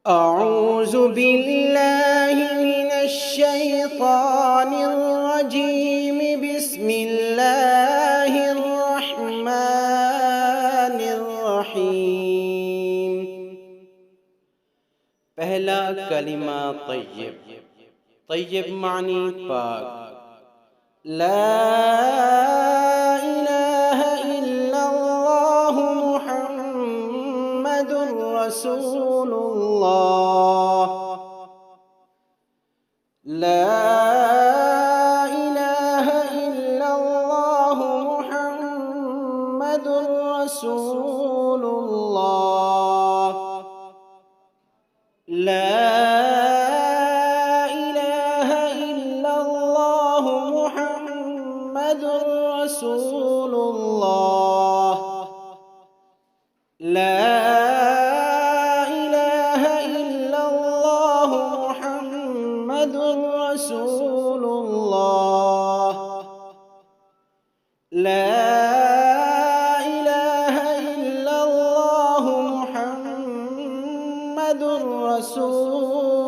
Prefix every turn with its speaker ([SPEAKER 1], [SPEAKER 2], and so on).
[SPEAKER 1] أعوذ بالله من الشيطان الرجيم بسم الله الرحمن الرحيم। पहला कलिमा तय्यब। तय्यब मानी पाक। ला इलाहा इल्लल्लाह मुहम्मदुर रसूलुल्लाह। ला इलाहा इल्लल्लाह मुहम्मदुर रसूलुल्लाह। ला इलाहा इल्लल्लाह मुहम्मदुर रसूलुल्लाह। ला इलाहा इल्लल्लाह मुहम्मदुर रसूलुल्लाह। ला इलाहा इल्लल्लाह मुहम्मदुर रसूलुल्लाह।